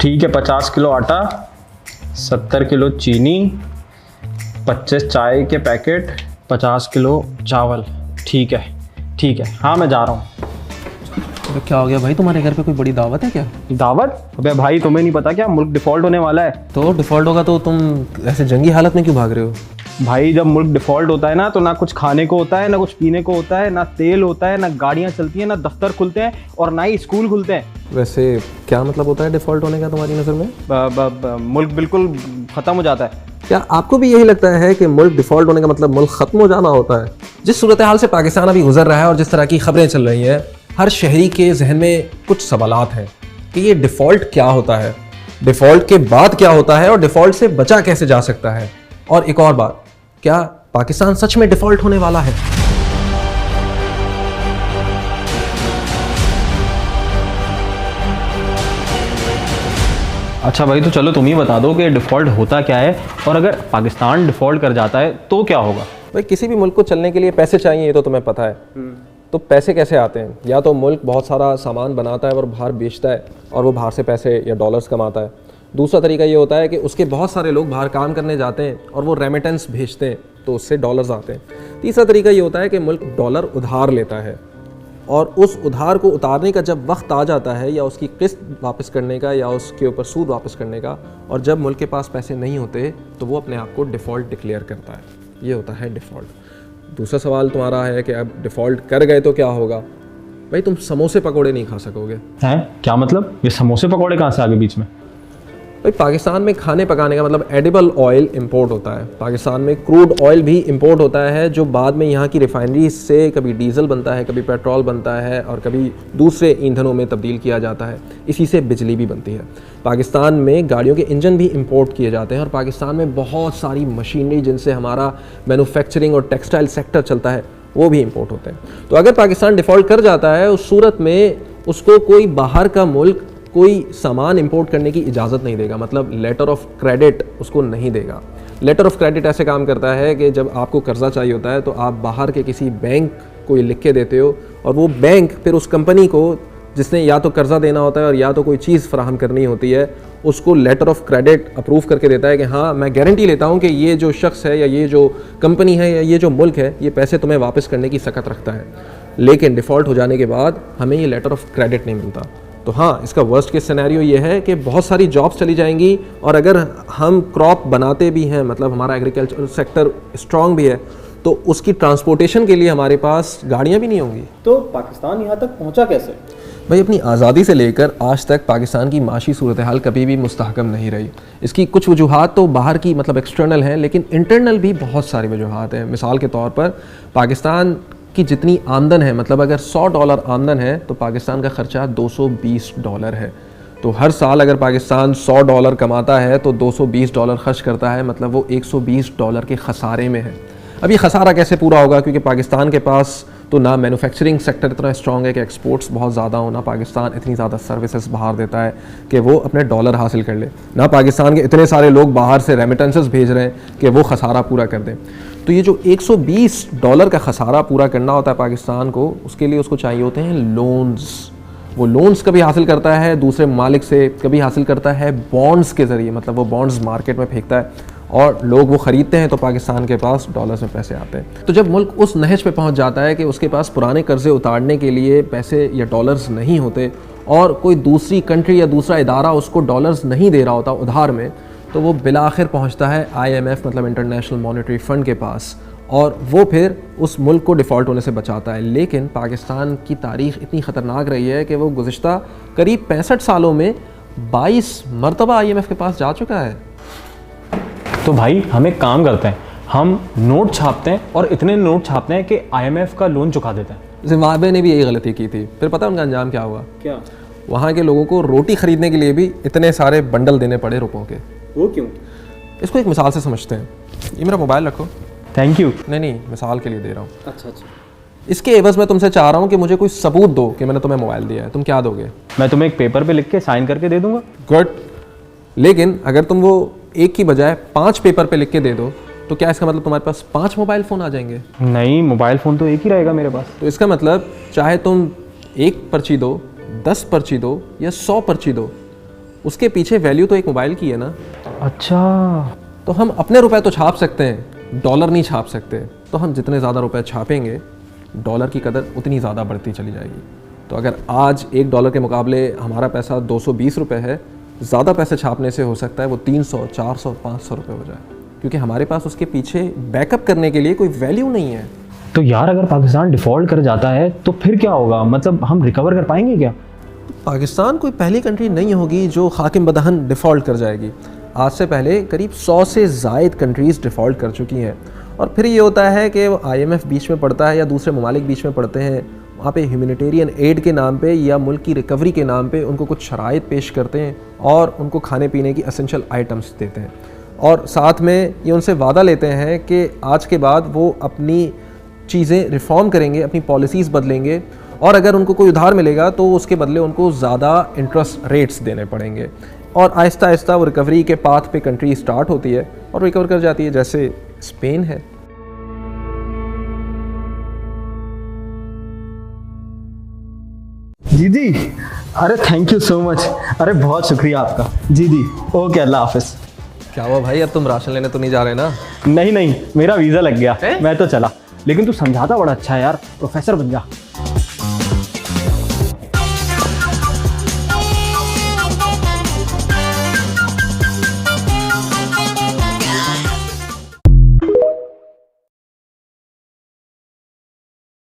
ठीक है, 50 किलो आटा, 70 किलो चीनी, 25 चाय के पैकेट, 50 किलो चावल। ठीक है, हाँ मैं जा रहा हूँ। अबे क्या हो गया भाई, तुम्हारे घर पे कोई बड़ी दावत है क्या? दावत? अबे भाई तुम्हें नहीं पता क्या, मुल्क डिफ़ॉल्ट होने वाला है। तो डिफ़ॉल्ट होगा तो तुम ऐसे जंगी हालत में क्यों भाग रहे हो? भाई जब मुल्क डिफ़ॉल्ट होता है ना तो ना कुछ खाने को होता है, ना कुछ पीने को होता है, ना तेल होता है, ना गाड़ियाँ चलती हैं, ना दफ्तर खुलते हैं और ना ही स्कूल खुलते हैं। वैसे क्या मतलब होता है डिफ़ॉल्ट होने का तुम्हारी नज़र में? मुल्क बिल्कुल ख़त्म हो जाता है। क्या आपको भी यही लगता है कि मुल्क डिफ़ॉल्ट होने का मतलब मुल्क ख़त्म हो जाना होता है? जिस सूरत हाल से पाकिस्तान अभी गुजर रहा है और जिस तरह की खबरें चल रही हैं, हर शहरी के जहन में कुछ सवालात हैं कि ये डिफ़ॉल्ट क्या होता है, डिफ़ॉल्ट के बाद क्या होता है और डिफ़ॉल्ट से बचा कैसे जा सकता है। और एक और बात, क्या पाकिस्तान सच में डिफ़ॉल्ट होने वाला है? अच्छा भाई, तो चलो तुम ही बता दो कि डिफ़ॉल्ट होता क्या है, और अगर पाकिस्तान डिफ़ॉल्ट कर जाता है तो क्या होगा? भाई किसी भी मुल्क को चलने के लिए पैसे चाहिए, ये तो तुम्हें पता है। तो पैसे कैसे आते हैं? या तो मुल्क बहुत सारा सामान बनाता है और बाहर बेचता है और वो बाहर से पैसे या डॉलर्स कमाता है। दूसरा तरीका ये होता है कि उसके बहुत सारे लोग बाहर काम करने जाते हैं और वो रेमिटेंस भेजते हैं तो उससे डॉलर्स आते हैं। तीसरा तरीका ये होता है कि मुल्क डॉलर उधार लेता है और उस उधार को उतारने का जब वक्त आ जाता है, या उसकी किस्त वापस करने का, या उसके ऊपर सूद वापस करने का, और जब मुल्क के पास पैसे नहीं होते तो वो अपने आप को डिफ़ॉल्ट डिक्लेयर करता है। ये होता है डिफ़ॉल्ट। दूसरा सवाल तुम्हारा है कि अब डिफ़ॉल्ट कर गए तो क्या होगा? भाई तुम समोसे पकौड़े नहीं खा सकोगे। हैं? क्या मतलब? ये समोसे पकौड़े कहाँ से आ गए बीच में? भाई पाकिस्तान में खाने पकाने का मतलब एडिबल ऑयल इंपोर्ट होता है। पाकिस्तान में क्रूड ऑयल भी इंपोर्ट होता है, जो बाद में यहाँ की रिफाइनरी से कभी डीजल बनता है, कभी पेट्रोल बनता है और कभी दूसरे ईंधनों में तब्दील किया जाता है। इसी से बिजली भी बनती है। पाकिस्तान में गाड़ियों के इंजन भी इंपोर्ट किए जाते हैं और पाकिस्तान में बहुत सारी मशीनरी जिनसे हमारा मैन्युफैक्चरिंग और टेक्सटाइल सेक्टर चलता है, वो भी इंपोर्ट होते हैं। तो अगर पाकिस्तान डिफ़ॉल्ट कर जाता है, उस सूरत में उसको कोई बाहर का मुल्क कोई सामान इंपोर्ट करने की इजाज़त नहीं देगा, मतलब लेटर ऑफ क्रेडिट उसको नहीं देगा। लेटर ऑफ क्रेडिट ऐसे काम करता है कि जब आपको कर्जा चाहिए होता है तो आप बाहर के किसी बैंक को ये लिख के देते हो और वो बैंक फिर उस कंपनी को जिसने या तो कर्जा देना होता है और या तो कोई चीज़ फराहम करनी होती है, उसको लेटर ऑफ क्रेडिट अप्रूव करके देता है कि हाँ मैं गारंटी लेता हूँ कि ये जो शख्स है या ये जो कंपनी है या ये जो मुल्क है, ये पैसे तुम्हें वापस करने की सकत रखता है। लेकिन डिफ़ॉल्ट हो जाने के बाद हमें ये लेटर ऑफ क्रेडिट नहीं मिलता। तो हाँ, इसका वर्स्ट केस सिनेरियो ये है कि बहुत सारी जॉब्स चली जाएंगी और अगर हम क्रॉप बनाते भी हैं, मतलब हमारा एग्रीकल्चर सेक्टर स्ट्रांग भी है, तो उसकी ट्रांसपोर्टेशन के लिए हमारे पास गाड़ियाँ भी नहीं होंगी। तो पाकिस्तान यहाँ तक पहुँचा कैसे? भाई अपनी आज़ादी से लेकर आज तक पाकिस्तान की माशी सूरत हाल कभी भी मुस्तहकम नहीं रही। इसकी कुछ वजूहात तो बाहर की मतलब एक्सटर्नल हैं, लेकिन इंटरनल भी बहुत सारी वजूहात हैं। मिसाल के तौर पर पाकिस्तान की जितनी आमदन है, मतलब अगर $100 आमदन है तो पाकिस्तान का ख़र्चा $220 है। तो हर साल अगर पाकिस्तान $100 कमाता है तो $220 खर्च करता है, मतलब वो $120 के खसारे में है। अब ये खसारा कैसे पूरा होगा? क्योंकि पाकिस्तान के पास तो ना मैन्युफैक्चरिंग सेक्टर इतना स्ट्रॉन्ग है कि एक्सपोर्ट्स बहुत ज़्यादा हो, ना पाकिस्तान इतनी ज़्यादा सर्विसेज बाहर देता है कि वो अपने डॉलर हासिल कर ले, ना पाकिस्तान के इतने सारे लोग बाहर से रेमिटेंसेस भेज रहे हैं कि वो खसारा पूरा कर दें। तो ये जो $120 का खसारा पूरा करना होता है पाकिस्तान को, उसके लिए उसको चाहिए होते हैं लोन्स। वो लोन्स कभी हासिल करता है दूसरे ममालिक से, कभी हासिल करता है बॉन्ड्स के ज़रिए, मतलब वो बॉन्ड्स मार्केट में फेंकता है और लोग वो ख़रीदते हैं तो पाकिस्तान के पास डॉलर्स में पैसे आते हैं। तो जब मुल्क उस नहज पे पहुंच जाता है कि उसके पास पुराने कर्ज़े उतारने के लिए पैसे या डॉलर्स नहीं होते और कोई दूसरी कंट्री या दूसरा इदारा उसको डॉलर्स नहीं दे रहा होता उधार में, तो वो बिलाखिर पहुंचता है IMF मतलब इंटरनेशनल मॉनेटरी फ़ंड के पास और वो फिर उस मुल्क को डिफ़ॉल्ट होने से बचाता है। लेकिन पाकिस्तान की तारीख़ इतनी ख़तरनाक रही है कि वो गुज़िश्ता करीब 65 सालों में 22 मरतबा IMF के पास जा चुका है। तो भाई हम एक काम करते हैं, हम नोट छापते हैं और इतने नोट छापते हैं कि IMF का लोन चुका देते हैं। जिम्बाब्वे ने भी यही गलती की थी, फिर पता है उनका अंजाम क्या हुआ? क्या? वहाँ के लोगों को रोटी खरीदने के लिए भी इतने सारे बंडल देने पड़े रुपयों के। वो क्यों? इसको एक मिसाल से समझते हैं। ये मेरा मोबाइल रखो। Thank you. नहीं, मिसाल के लिए दे रहा हूँ। अच्छा। इसके एवज में तुमसे चाह रहा हूँ कि मुझे कोई सबूत दो कि मैंने तुम्हें मोबाइल दिया है। तुम क्या दोगे? मैं तुम्हें एक पेपर पे लिख के साइन करके दे दूंगा। गुड। लेकिन अगर तुम वो एक की बजाय 5 पेपर पे लिख के दे दो तो क्या इसका मतलब तुम्हारे पास 5 मोबाइल फ़ोन आ जाएंगे? नहीं, मोबाइल फ़ोन तो एक ही रहेगा मेरे पास। तो इसका मतलब चाहे तुम 1 पर्ची दो, 10 पर्ची दो या 100 पर्ची दो, उसके पीछे वैल्यू तो एक मोबाइल की है ना। अच्छा, तो हम अपने रुपए तो छाप सकते हैं, डॉलर नहीं छाप सकते। तो हम जितने ज़्यादा रुपए छापेंगे डॉलर की कदर उतनी ज़्यादा बढ़ती चली जाएगी। तो अगर आज $1 के मुकाबले हमारा पैसा 220 रुपये है, ज़्यादा पैसे छापने से हो सकता है वो 300, 400, 500 रुपये हो जाए, क्योंकि हमारे पास उसके पीछे बैकअप करने के लिए कोई वैल्यू नहीं है। तो यार अगर पाकिस्तान डिफ़ॉल्ट कर जाता है तो फिर क्या होगा? मतलब हम रिकवर कर पाएंगे क्या? पाकिस्तान कोई पहली कंट्री नहीं होगी जो हाकिम बदहन डिफ़ॉल्ट कर जाएगी। आज से पहले करीब 100 से ज़ायद कंट्रीज़ डिफ़ॉल्ट कर चुकी हैं। और फिर ये होता है कि IMF बीच में पड़ता है या दूसरे ममालिक बीच में पड़ते हैं, वहाँ पे ह्यूमैनिटेरियन एड के नाम पे या मुल्क की रिकवरी के नाम पे उनको कुछ शराइत पेश करते हैं और उनको खाने पीने की एसेंशियल आइटम्स देते हैं, और साथ में ये उनसे वादा लेते हैं कि आज के बाद वो अपनी चीज़ें रिफॉर्म करेंगे, अपनी पॉलिसीज़ बदलेंगे, और अगर उनको कोई उधार मिलेगा तो उसके बदले उनको ज़्यादा इंटरेस्ट रेट्स देने पड़ेंगे। और आहिस्ता आहिस्ता वो रिकवरी के पाथ पे कंट्री स्टार्ट होती है और रिकवर कर जाती है, जैसे स्पेन है। जी जी, अरे थैंक यू सो मच, अरे बहुत शुक्रिया आपका। जी जी, ओके, अल्लाह हाफिज़। क्या हुआ भाई, अब तुम राशन लेने तो नहीं जा रहे ना? नहीं नहीं, मेरा वीज़ा लग गया, मैं तो चला। लेकिन तू समझाता बड़ा अच्छा है यार, प्रोफेसर बन जा।